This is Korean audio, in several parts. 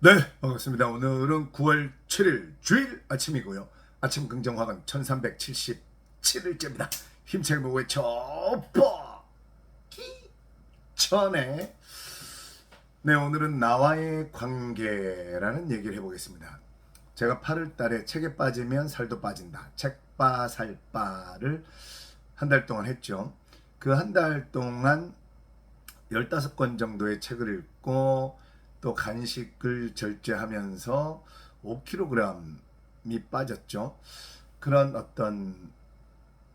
네, 반갑습니다. 오늘은 9월 7일 주일 아침이고요. 아침 긍정화가 1377일째입니다. 힘차게 보고 쳐버 전에 네, 오늘은 나와의 관계라는 얘기를 해보겠습니다. 제가 8월 달에 책에 빠지면 살도 빠진다. 책빠 살빠를 한 달 동안 했죠. 그 한 달 동안 15권 정도의 책을 읽고 또 간식을 절제하면서 5kg이 빠졌죠. 그런 어떤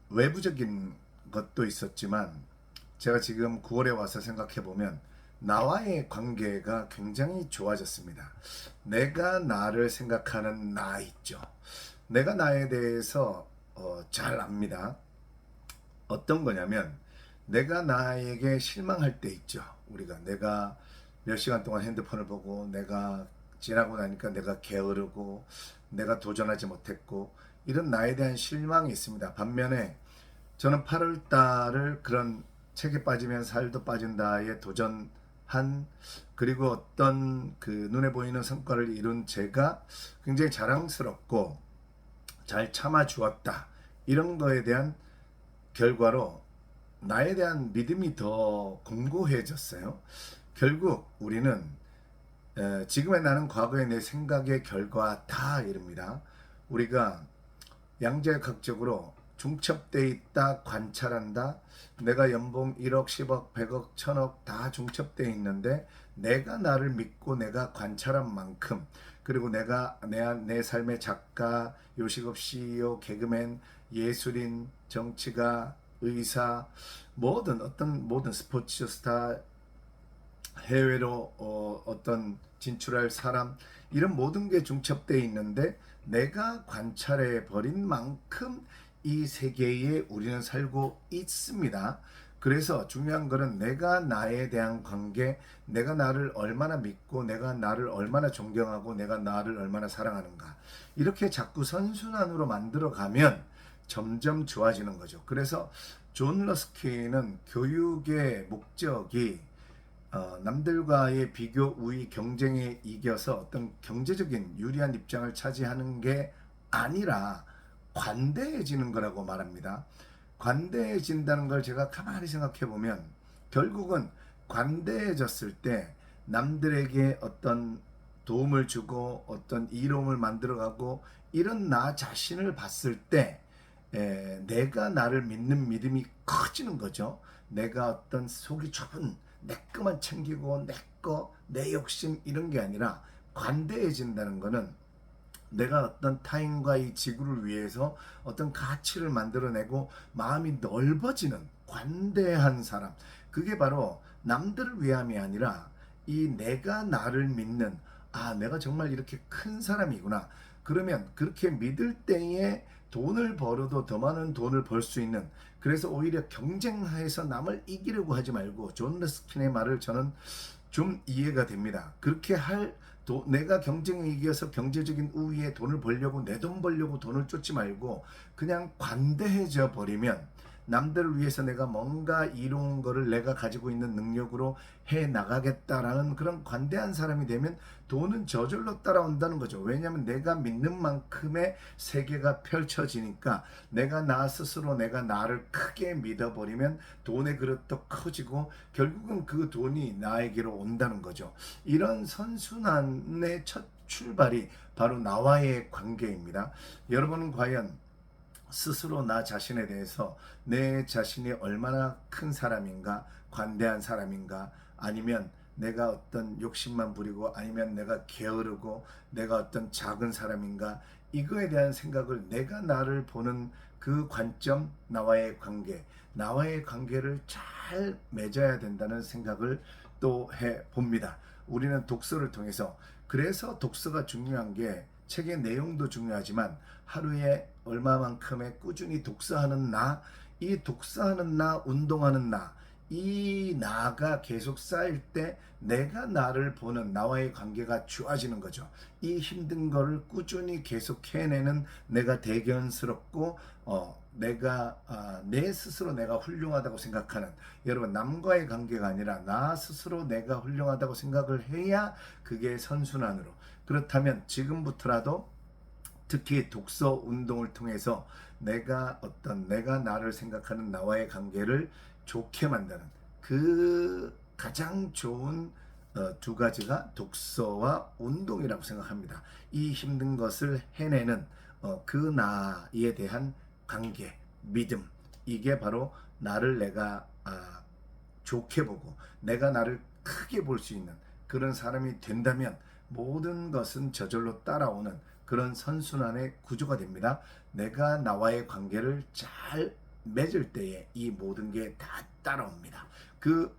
외부적인 것도 있었지만 제가 지금 9월에 와서 생각해 보면 나와의 관계가 굉장히 좋아졌습니다. 내가 나를 생각하는 나 있죠. 내가 나에 대해서 잘 압니다. 어떤 거냐면 내가 나에게 실망할 때 있죠. 우리가 내가 몇 시간 동안 핸드폰을 보고 내가 지나고 나니까 내가 게으르고 내가 도전하지 못했고 이런 나에 대한 실망이 있습니다. 반면에 저는 8월 달을 그런 책에 빠지면 살도 빠진다에 도전한 그리고 어떤 그 눈에 보이는 성과를 이룬 제가 굉장히 자랑스럽고 잘 참아 주었다. 이런 거에 대한 결과로 나에 대한 믿음이 더 공고해졌어요. 결국 우리는 지금의 나는 과거의 내 생각의 결과다 이럽니다. 우리가 양자역학적으로 중첩돼 있다, 관찰한다. 내가 연봉 1억, 10억, 100억, 1000억 다 중첩돼 있는데 내가 나를 믿고 내가 관찰한 만큼 그리고 내가 내 삶의 작가, 요식업 CEO, 개그맨, 예술인, 정치가, 의사, 모든 스포츠 스타, 해외로 어떤 진출할 사람 이런 모든 게 중첩되어 있는데 내가 관찰해 버린 만큼 이 세계에 우리는 살고 있습니다. 그래서 중요한 것은 내가 나에 대한 관계, 내가 나를 얼마나 믿고 내가 나를 얼마나 존경하고 내가 나를 얼마나 사랑하는가 이렇게 자꾸 선순환으로 만들어 가면 점점 좋아지는 거죠. 그래서 존 러스키는 교육의 목적이 남들과의 비교, 우위, 경쟁에 이겨서 어떤 경제적인 유리한 입장을 차지하는 게 아니라 관대해지는 거라고 말합니다. 관대해진다는 걸 제가 가만히 생각해 보면 결국은 관대해졌을 때 남들에게 어떤 도움을 주고 어떤 이로움을 만들어가고 이런 나 자신을 봤을 때 내가 나를 믿는 믿음이 커지는 거죠. 내가 어떤 속이 좁은 내 거만 챙기고 내 욕심 이런 게 아니라 관대해진다는 거는 내가 어떤 타인과 이 지구를 위해서 어떤 가치를 만들어내고 마음이 넓어지는 관대한 사람. 그게 바로 남들을 위함이 아니라 이 내가 나를 믿는 내가 정말 이렇게 큰 사람이구나. 그러면 그렇게 믿을 때에 돈을 벌어도 더 많은 돈을 벌 수 있는 그래서 오히려 경쟁해서 남을 이기려고 하지 말고 존 러스킨의 말을 저는 좀 이해가 됩니다. 그렇게 내가 경쟁에 이겨서 경제적인 우위에 돈을 벌려고 내 돈 벌려고 돈을 쫓지 말고 그냥 관대해져 버리면 남들을 위해서 내가 뭔가 이룬 거를 내가 가지고 있는 능력으로 해 나가겠다라는 그런 관대한 사람이 되면 돈은 저절로 따라온다는 거죠. 왜냐하면 내가 믿는 만큼의 세계가 펼쳐지니까 내가 나 스스로 내가 나를 크게 믿어버리면 돈의 그릇도 커지고 결국은 그 돈이 나에게로 온다는 거죠. 이런 선순환의 첫 출발이 바로 나와의 관계입니다. 여러분은 과연 스스로 나 자신에 대해서 내 자신이 얼마나 큰 사람인가, 관대한 사람인가, 아니면 내가 어떤 욕심만 부리고 아니면 내가 게으르고 내가 어떤 작은 사람인가 이거에 대한 생각을 내가 나를 보는 그 관점 나와의 관계를 잘 맺어야 된다는 생각을 또 해봅니다. 우리는 독서를 통해서 그래서 독서가 중요한 게 책의 내용도 중요하지만 하루에 얼마만큼의 꾸준히 독서하는 이 독서하는 운동하는 이 나가 계속 쌓일 때 내가 나를 보는 나와의 관계가 좋아지는 거죠. 이 힘든 거를 꾸준히 계속 해내는 내가 대견스럽고 내가 내 스스로 내가 훌륭하다고 생각하는, 여러분 남과의 관계가 아니라 나 스스로 내가 훌륭하다고 생각을 해야 그게 선순환으로. 그렇다면 지금부터라도 특히 독서 운동을 통해서 내가 나를 생각하는 나와의 관계를 좋게 만드는 그 가장 좋은 두 가지가 독서와 운동이라고 생각합니다. 이 힘든 것을 해내는 그 나에 대한 관계, 믿음, 이게 바로 나를 내가 좋게 보고 내가 나를 크게 볼 수 있는 그런 사람이 된다면 모든 것은 저절로 따라오는 그런 선순환의 구조가 됩니다. 내가 나와의 관계를 잘 맺을 때에 이 모든 게 다 따라옵니다. 그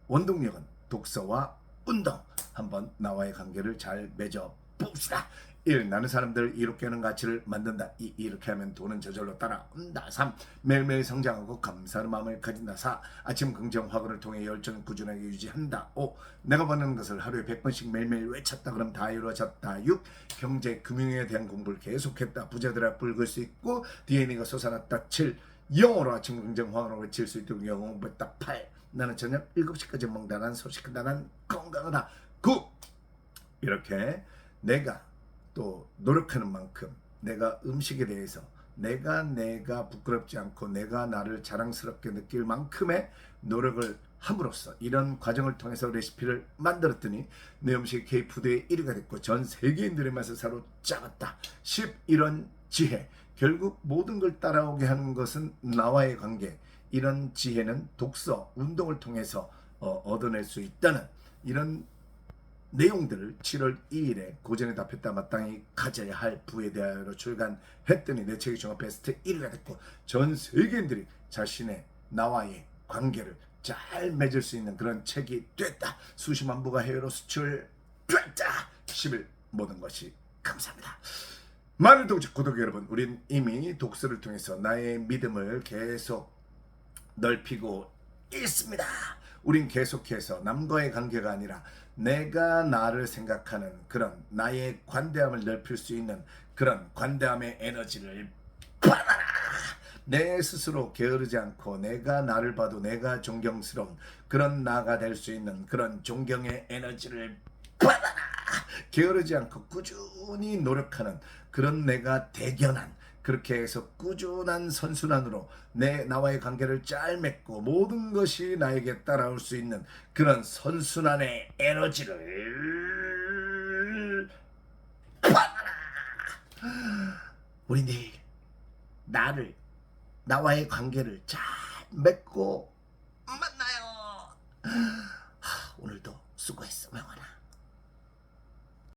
원동력은 독서와 운동. 한번 나와의 관계를 잘 맺어 봅시다. 1. 나는 사람들 이롭게 하는 가치를 만든다. 2. 이렇게 하면 돈은 저절로 따라온다. 3. 매일매일 성장하고 감사하는 마음을 가진다. 4. 아침 긍정 화근을 통해 열정을 꾸준하게 유지한다. 5. 내가 버는 것을 하루에 100번씩 매일매일 외쳤다. 그럼 다 이루어졌다. 6. 경제 금융에 대한 공부를 계속했다. 부자들 앞을 긁을 수 있고 DNA가 솟아났다. 7. 영어로 아침 긍정 화근을 외칠 수 있도록 영어 공부했다. 8. 나는 저녁 7시까지 먹다. 난 소식한다. 난 건강하다. 9. 이렇게 내가 또 노력하는 만큼 내가 음식에 대해서 내가 부끄럽지 않고 내가 나를 자랑스럽게 느낄 만큼의 노력을 함으로써 이런 과정을 통해서 레시피를 만들었더니 내 음식이 K푸드의 1위가 됐고 전 세계인들의 맛을 사로잡았다. 10. 이런 지혜. 결국 모든 걸 따라오게 하는 것은 나와의 관계. 이런 지혜는 독서, 운동을 통해서 얻어낼 수 있다는 이런 내용들을 7월 2일에 고전에 답했다 마땅히 가져야 할 부에 대하여로 출간했더니 내 책이 종합 베스트 1위가 됐고 전 세계인들이 자신의 나와의 관계를 잘 맺을 수 있는 그런 책이 됐다. 수십만 부가 해외로 수출됐다. 10일 모든 것이 감사합니다. 많은 구독자 여러분, 우린 이미 독서를 통해서 나의 믿음을 계속 넓히고 있습니다. 우린 계속해서 남과의 관계가 아니라 내가 나를 생각하는 그런 나의 관대함을 넓힐 수 있는 그런 관대함의 에너지를 받아라. 내 스스로 게으르지 않고 내가 나를 봐도 내가 존경스러운 그런 나가 될 수 있는 그런 존경의 에너지를 받아라. 게으르지 않고 꾸준히 노력하는 그런 내가 대견한, 그렇게 해서 꾸준한 선순환으로 나와의 관계를 잘 맺고 모든 것이 나에게 따라올 수 있는 그런 선순환의 에너지를 받아라. 우리 내일 나와의 관계를 잘 맺고 만나요. 오늘도 수고했어 명환아.